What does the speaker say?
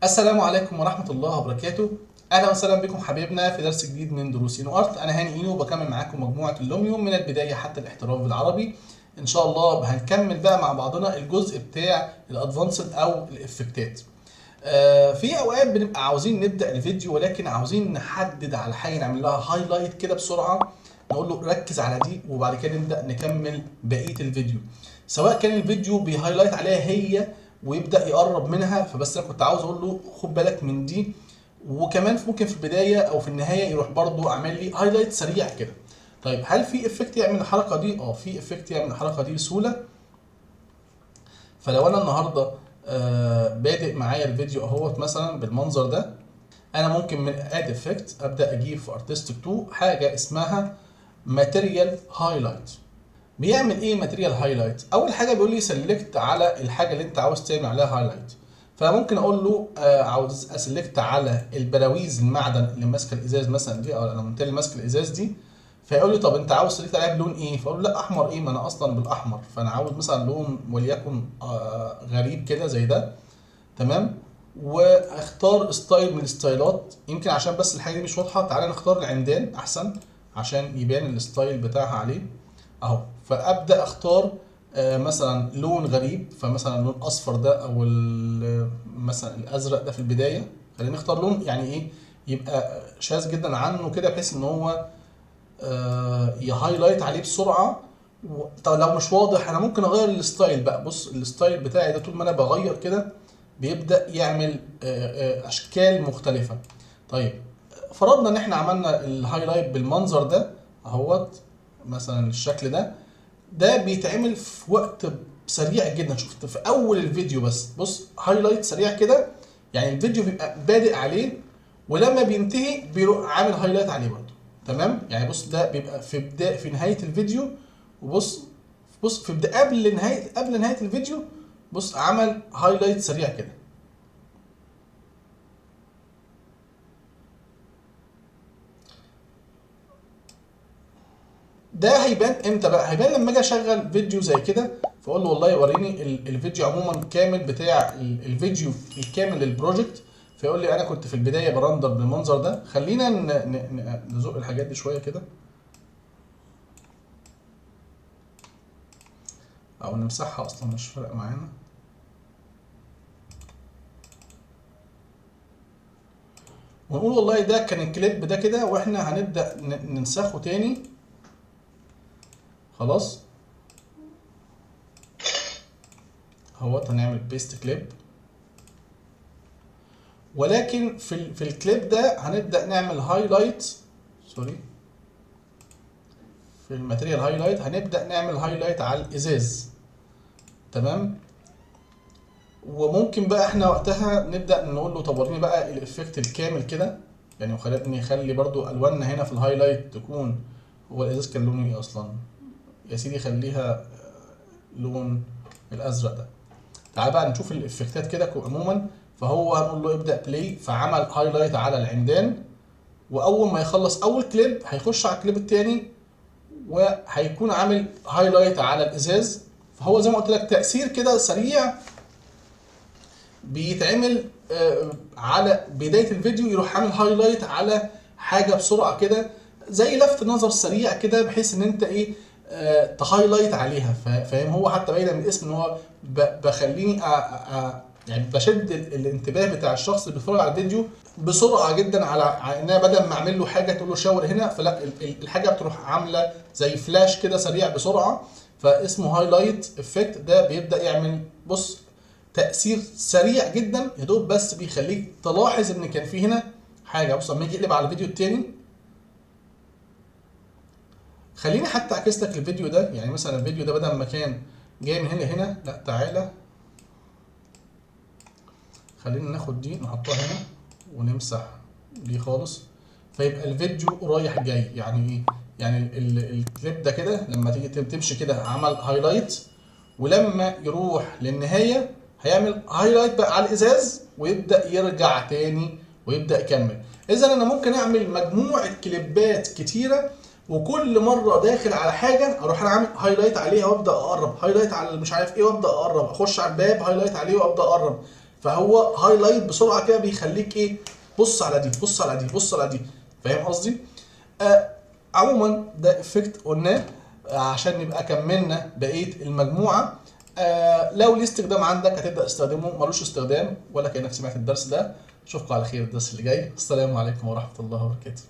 السلام عليكم ورحمة الله وبركاته. أهلا وسهلا بكم حبايبنا في درس جديد من دروس إينو أرت. أنا هاني إينو وبكمل معاكم مجموعة اللوميوم من البداية حتى الاحتراف بالعربي. إن شاء الله هنكمل بقى مع بعضنا الجزء بتاع الأدفانسد أو الإفكتات. في أوقات بنبقى عاوزين نبدأ الفيديو ولكن عاوزين نحدد على حاجة نعمل لها هايلايت كده بسرعة، نقول له ركز على دي وبعد كده نبدأ نكمل بقية الفيديو، سواء كان الفيديو بيهايلايت عليها هي ويبدا يقرب منها. فبس انا كنت عاوز اقول له خد بالك من دي، وكمان ممكن في البدايه او في النهايه يروح برضو عامل لي هايلايت سريع كده. طيب هل في افكت يعمل الحركه دي؟ في افكت يعمل الحركه دي بسهوله. فلو انا النهارده بادئ معايا الفيديو اهوت مثلا بالمنظر ده، انا ممكن من اد افكت ابدا اجيب في ارتستيك 2 حاجه اسمها ماتيريال هايلايت. بيعمل ايه ماتيريال هايلايت؟ اول حاجه بيقول لي سيلكت على الحاجه اللي انت عاوز تعمل عليها هايلايت. فممكن اقول له عاوز اسلكت على البراويز المعدن اللي ماسكه الازاز مثلا دي، او الالمنتال اللي ماسكه الازاز دي. فيقول لي طب انت عاوز سلكت عليها بلون ايه؟ فاقول له لا احمر ايه، ما انا اصلا بالاحمر، فانا عاوز مثلا لون وليكن غريب كده زي ده. تمام. واختار ستايل من الستايلات، يمكن عشان بس الحاجه دي مش واضحه تعالى نختار العمدان احسن عشان يبان الستايل بتاعها عليه اهو. فابدا اختار مثلا لون غريب، فمثلا لون اصفر ده او مثلا الازرق ده في البدايه. خلينا نختار لون يعني ايه يبقى شاذ جدا عنه كده بحيث ان هو يهايلايت عليه بسرعه. طب لو مش واضح انا ممكن اغير الستايل بقى. بص الستايل بتاعي ده طول ما انا بغير كده بيبدا يعمل اشكال مختلفه. طيب فرضنا ان احنا عملنا الهايلايت بالمنظر ده اهوت، مثلا الشكل ده بيتعمل في وقت سريع جدا. شفت في اول الفيديو بس بص هايلايت سريع كده، يعني الفيديو بيبقى بادئ عليه ولما بينتهي بيروح عامل هايلايت عليه برضه. تمام، يعني بص ده بيبقى في نهايه الفيديو، وبص في بداية قبل نهايه الفيديو بص عمل هايلايت سريع كده. ده هيبان امتى بقى؟ هيبان لما اجي اشغل فيديو زي كده فاقول له والله وريني الفيديو عموما كامل بتاع الفيديو الكامل للبروجكت. فيقول لي انا كنت في البدايه برندر بالمنظر ده. خلينا نزق الحاجات دي شويه كده او نمسحها، اصلا مش فارقه معانا. ونقول والله ده كان الكليب ده كده واحنا هنبدا ننسخه تاني. خلاص اهوت هنعمل بيست كليب، ولكن في الكليب ده هنبدا نعمل هايلايت. سوري، في الماتيريال هايلايت هنبدا نعمل هايلايت على الازاز. تمام. وممكن بقى احنا وقتها نبدا نقول له طب وريني بقى الافكت الكامل كده، يعني نخلي برضو الواننا هنا في الهايلايت تكون. هو الازاز كان لونه ايه اصلا؟ يا سيدي خليها لون الازرق ده. تعال بقى نشوف الافكتات كده عموما. فهو هنقول له ابدا بلاي، فعمل هايلايت على العمدان، واول ما يخلص اول كليب هيخش على الكليب الثاني وهيكون عامل هايلايت على الازاز. فهو زي ما قلت لك تاثير كده سريع بيتعمل على بدايه الفيديو، يروح عامل هايلايت على حاجه بسرعه كده زي لفت نظر سريع كده بحيث ان انت ايه تهايلايت عليها. فاهم؟ هو حتى باين من الاسم ان هو بخليني يعني بشد الانتباه بتاع الشخص اللي بيتفرج على الفيديو بسرعه جدا على ان انا بدل ما اعمل له حاجه تقول له شاور هنا، فلا الحاجه بتروح عامله زي فلاش كده سريع بسرعه. فاسمه هايلايت افكت. ده بيبدا يعمل بص تأثير سريع جدا يا دوب بس بيخليك تلاحظ ان كان في هنا حاجه. بص لما يجي يقلب على الفيديو التاني، خليني حتى اعكس لك الفيديو ده. يعني مثلا الفيديو ده بدل ما كان جاي من هنا لا تعالى خلينا ناخد دي نحطها هنا ونمسح دي خالص، فيبقى الفيديو رايح جاي. يعني ايه؟ يعني الكليب ده كده لما تيجي تمشي كده عمل هايلايت، ولما يروح للنهايه هيعمل هايلايت بقى على الازاز ويبدا يرجع تاني ويبدا يكمل. اذا انا ممكن اعمل مجموعه كليبات كتيره، وكل مره داخل على حاجه اروح انا عامل هايلايت عليها وابدا اقرب، هايلايت على مش عارف ايه وابدا اقرب، اخش على الباب هايلايت عليه وابدا اقرب. فهو هايلايت بسرعه كده بيخليك ايه، بص على دي، بص على دي، بص على دي. فاهم قصدي؟ عموما ده افكت قلناه عشان نبقى كملنا بقيه المجموعه. لو ليه استخدام عندك هتبدا تستخدمه، ملوش استخدام ولا كانك سمعت الدرس ده. اشوفكم على خير الدرس اللي جاي. السلام عليكم ورحمه الله وبركاته.